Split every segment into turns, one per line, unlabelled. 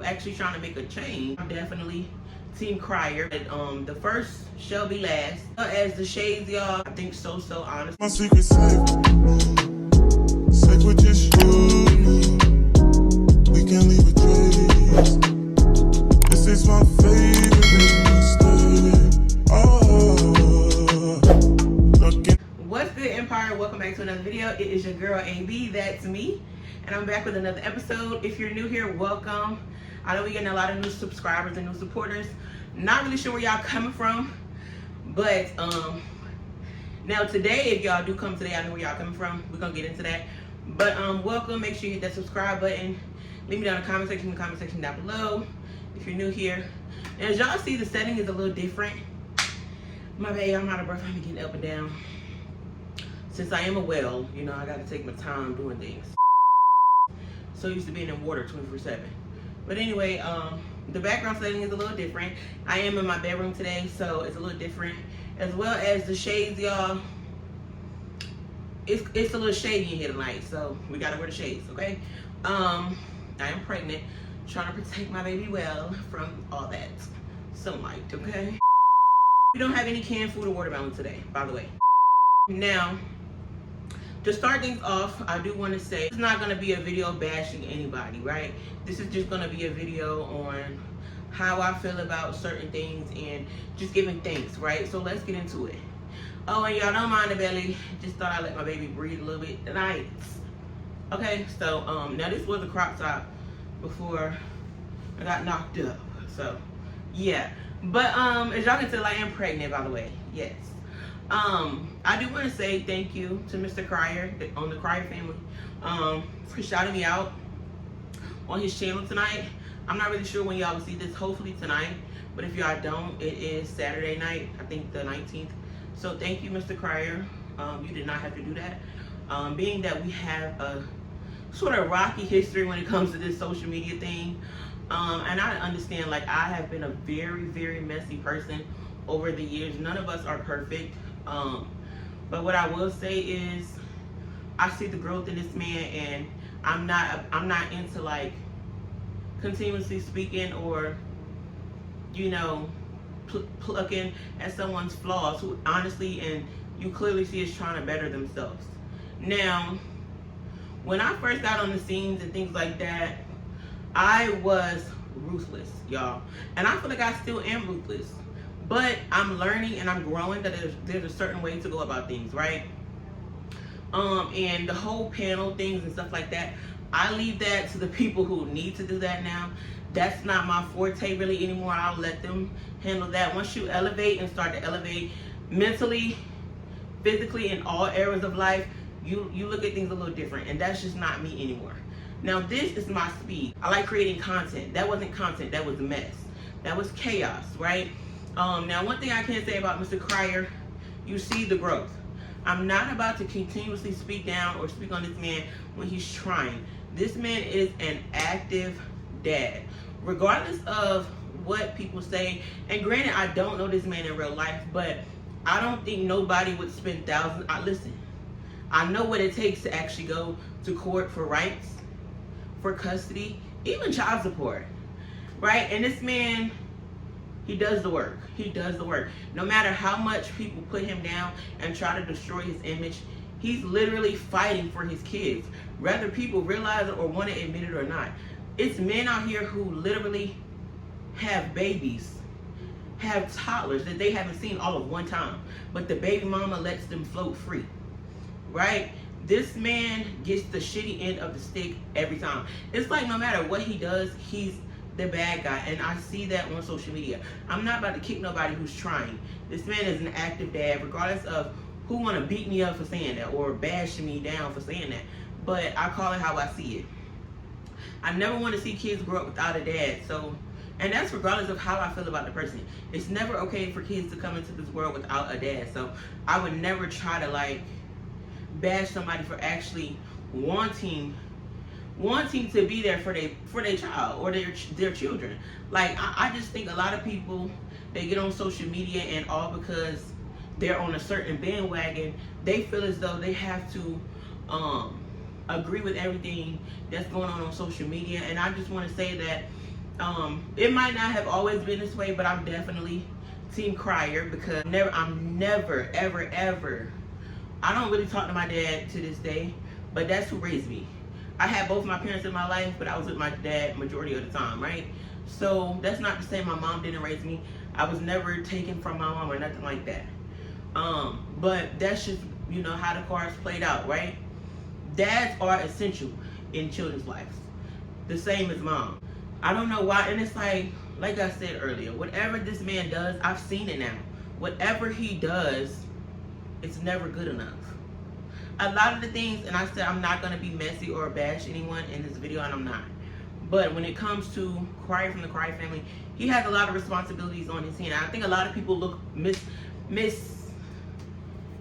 actually trying to make a change. I'm definitely Team Crier. The first shall be last. As the shades, y'all, I think so honest.
My secret safe. Safe with just you. We can leave a trace. This is my favorite mistake. Oh, looking.
What's good, Empire? Welcome back to another video. It is your girl AB, that's me, and I'm back with another episode. If you're new here, welcome. I know we're getting a lot of new subscribers and new supporters. Not really sure where y'all coming from, but now today, if y'all do come today, I know where y'all coming from. We're gonna get into that. But welcome. Make sure you hit that subscribe button. Leave me down in the comment section down below if you're new here. And as y'all see, the setting is a little different. My bad, I'm out of breath. I'm getting up and down. Since I am a whale, you know, I gotta take my time doing things. So used to being in water 24/7. But anyway, the background setting is a little different. I am in my bedroom today, so it's a little different. As well as the shades, y'all. It's a little shady in here tonight, so we gotta wear the shades, okay? I am pregnant, trying to protect my baby well from all that sunlight, okay? We don't have any canned food or watermelon today, by the way. Now, to start things off, I do want to say it's not going to be a video bashing anybody, right? This is just going to be a video on how I feel about certain things and just giving thanks, right? So let's get into it. Oh, and y'all don't mind the belly. Just thought I'd let my baby breathe a little bit tonight. Okay, so now this was a crop top before I got knocked up. So yeah, but as y'all can tell, I am pregnant, by the way. Yes. I do want to say thank you to Mr. Crier on the Crier family for shouting me out on his channel tonight. I'm not really sure when y'all will see this, hopefully tonight, but if y'all don't, it is Saturday night, I think the 19th. So thank you, Mr. Crier. You did not have to do that. Being that we have a sort of rocky history when it comes to this social media thing, and I understand, like, I have been a very, very messy person over the years. None of us are perfect. But what I will say is I see the growth in this man, and I'm not into like continuously speaking or, you know, plucking at someone's flaws who honestly and you clearly see is trying to better themselves. Now, when I first got on the scenes and things like that, I was ruthless, y'all, and I feel like I still am ruthless. But I'm learning and I'm growing that there's a certain way to go about things, right? And the whole panel things and stuff like that, I leave that to the people who need to do that now. That's not my forte really anymore. I'll let them handle that. Once you elevate and start to elevate mentally, physically, in all areas of life, you look at things a little different, and that's just not me anymore. Now this is my speed. I like creating content. That wasn't content, that was a mess. That was chaos, right? Now, one thing I can say about Mr. Crier, you see the growth. I'm not about to continuously speak down or speak on this man when he's trying. This man is an active dad, regardless of what people say. And granted, I don't know this man in real life, but I don't think nobody would spend thousands. Listen, I know what it takes to actually go to court for rights, for custody, even child support, right? And this man, he does the work. He does the work. No matter how much people put him down and try to destroy his image, he's literally fighting for his kids, whether people realize it or want to admit it or not. It's men out here who literally have babies, have toddlers that they haven't seen all of one time, but the baby mama lets them float free, right? This man gets the shitty end of the stick every time. It's like no matter what he does, he's the bad guy, and I see that on social media. I'm not about to kick nobody who's trying. This man is an active dad, regardless of who want to beat me up for saying that or bash me down for saying that. But I call it how I see it. I never want to see kids grow up without a dad. So, and that's regardless of how I feel about the person. It's never okay for kids to come into this world without a dad. So I would never try to like bash somebody for actually wanting to be there for their child or their children. Like I just think a lot of people, they get on social media and all because they're on a certain bandwagon, they feel as though they have to agree with everything that's going on social media. And I just want to say that It might not have always been this way, but I'm definitely team Crier, because I'm never, ever, ever. I don't really talk to my dad to this day, but that's who raised me. I had both my parents in my life, but I was with my dad majority of the time, right? So that's not to say my mom didn't raise me. I was never taken from my mom or nothing like that. But that's just, you know, how the cards played out, right? Dads are essential in children's lives, the same as mom. I don't know why, and it's like I said earlier, whatever this man does, I've seen it now. Whatever he does, it's never good enough. A lot of the things, and I said I'm not going to be messy or bash anyone in this video, and I'm not. But when it comes to Crier from the Crier family, he has a lot of responsibilities on his hand. I think a lot of people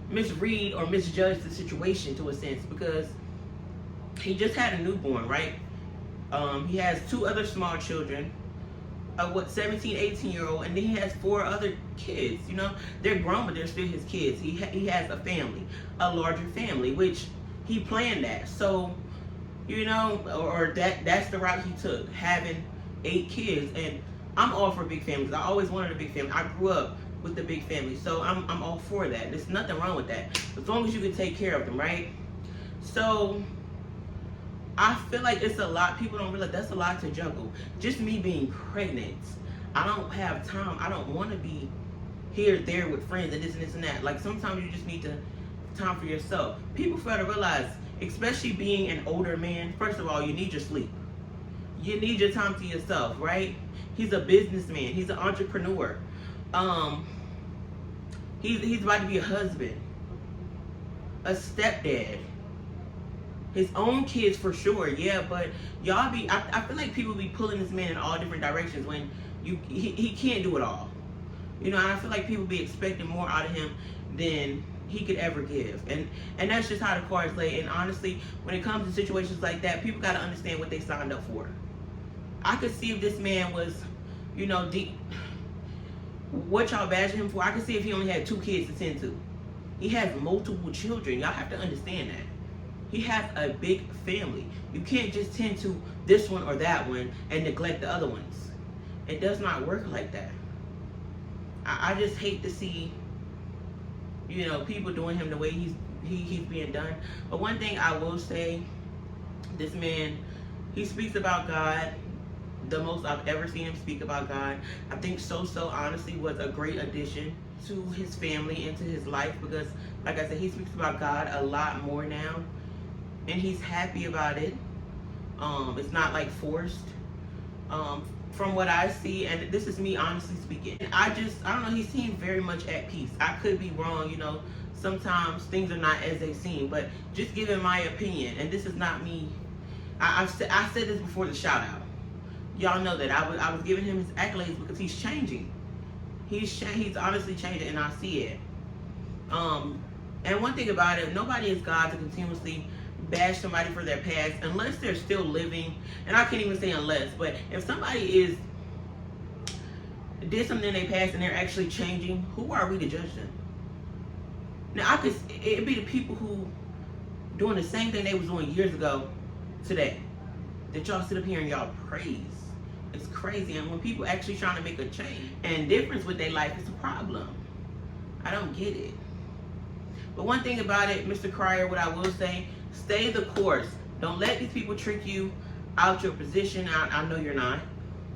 misread or misjudge the situation to a sense, because he just had a newborn, right? He has 2 other small children, 17, 18-year-old, and then he has 4 other kids. You know, they're grown, but they're still his kids. He has a family, a larger family, which he planned that. So, you know, or that's the route he took, having 8 kids. And I'm all for big families. I always wanted a big family. I grew up with the big family, so I'm all for that. There's nothing wrong with that, as long as you can take care of them, right? So I feel like it's a lot. People don't realize that's a lot to juggle. Just me being pregnant, I don't have time. I don't want to be here, there with friends and this and that. Like, sometimes you just need time for yourself. People fail to realize, especially being an older man, first of all, you need your sleep. You need your time to yourself, right? He's a businessman. He's an entrepreneur. He's about to be a husband, a stepdad, his own kids for sure, yeah. But y'all I feel like people be pulling this man in all different directions when he can't do it all. You know, and I feel like people be expecting more out of him than he could ever give, and that's just how the cards lay. And honestly, when it comes to situations like that, people got to understand what they signed up for. I could see if this man was, you know, what y'all bashing him for. I could see if he only had 2 kids to tend to. He has multiple children. Y'all have to understand that. He has a big family. You can't just tend to this one or that one and neglect the other ones. It does not work like that. I just hate to see, you know, people doing him the way he's being done. But one thing I will say, this man, he speaks about God the most I've ever seen him speak about God. I think So honestly was a great addition to his family and to his life, because like I said, he speaks about God a lot more now, and he's happy about it. It's not like forced. From what I see, and this is me honestly speaking, I don't know, he seems very much at peace. I could be wrong, you know, sometimes things are not as they seem, but just giving my opinion, and this is not me. I said this before the shout out. Y'all know that I was giving him his accolades because he's changing. He's honestly changing, and I see it. And one thing about it, nobody is God to continuously bash somebody for their past unless they're still living. And I can't even say unless, but if somebody did something in their past and they're actually changing, who are we to judge them? Now it'd be the people who doing the same thing they was doing years ago today that y'all sit up here and y'all praise. It's crazy. And when people actually trying to make a change and difference with their life, it's a problem. I don't get it. But one thing about it, Mr. Crier, what I will say, stay the course. Don't let these people trick you out your position. I know you're not.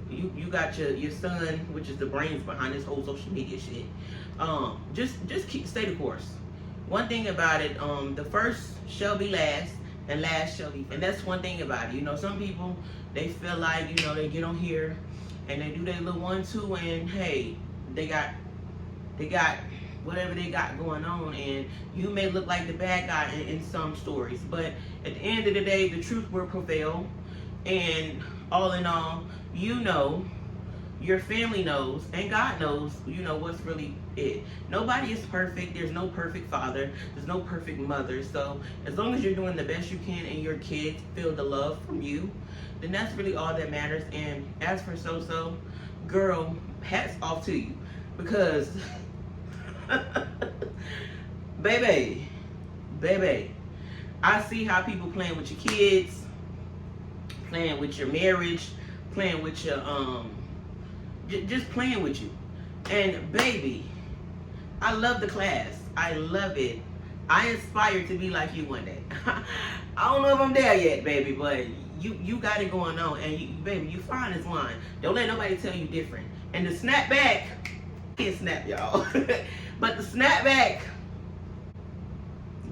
You got your son, which is the brains behind this whole social media shit. Just stay the course. One thing about it, the first shall be last, and last shall be. And that's one thing about it. You know, some people, they feel like, you know, they get on here and they do their little 1-2, and hey, they got whatever they got going on, and you may look like the bad guy in some stories, but at the end of the day, the truth will prevail. And all in all, you know, your family knows, and God knows, you know, what's really it. Nobody is perfect. There's no perfect father. There's no perfect mother. So as long as you're doing the best you can and your kids feel the love from you, then that's really all that matters. And as for So, girl, hats off to you, because baby, I see how people playing with your kids, playing with your marriage, playing with your just playing with you. And baby, I love the class. I love it. I aspire to be like you one day. I don't know if I'm there yet, baby, but you got it going on, and baby, you fine as wine. Don't let nobody tell you different. And the snapback, can't snap, y'all, but the snapback,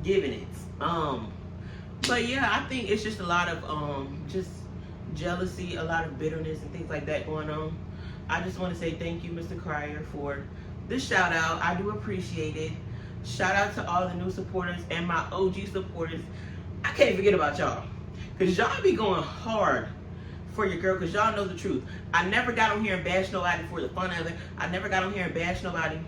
giving it. But yeah, I think it's just a lot of just jealousy, a lot of bitterness and things like that going on. I just want to say thank you, Mr. Crier, for this shout out. I do appreciate it. Shout out to all the new supporters and my OG supporters. I can't forget about y'all, because y'all be going hard for your girl, because y'all know the truth. I never got on here and bash nobody for the fun of it. I never got on here and bash nobody.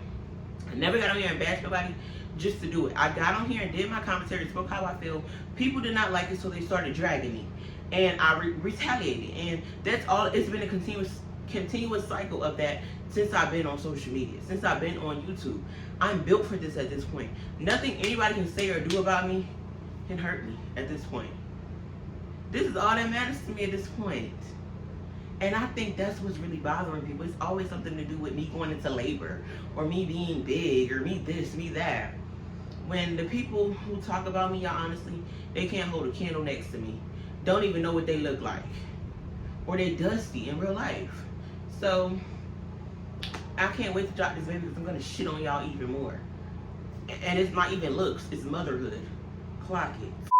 I never got on here and bash nobody just to do it. I got on here and did my commentary, spoke how I feel. People did not like it, so they started dragging me, and I retaliated. And that's all. It's been a continuous cycle of that since I've been on social media, since I've been on YouTube. I'm built for this at this point. Nothing anybody can say or do about me can hurt me at this point. This is all that matters to me at this point. And I think that's what's really bothering people. It's always something to do with me going into labor, or me being big, or me this, me that. When the people who talk about me, y'all, honestly, they can't hold a candle next to me. Don't even know what they look like. Or they dusty in real life. So I can't wait to drop this video, because I'm gonna shit on y'all even more. And it's not even looks, it's motherhood. Clock it.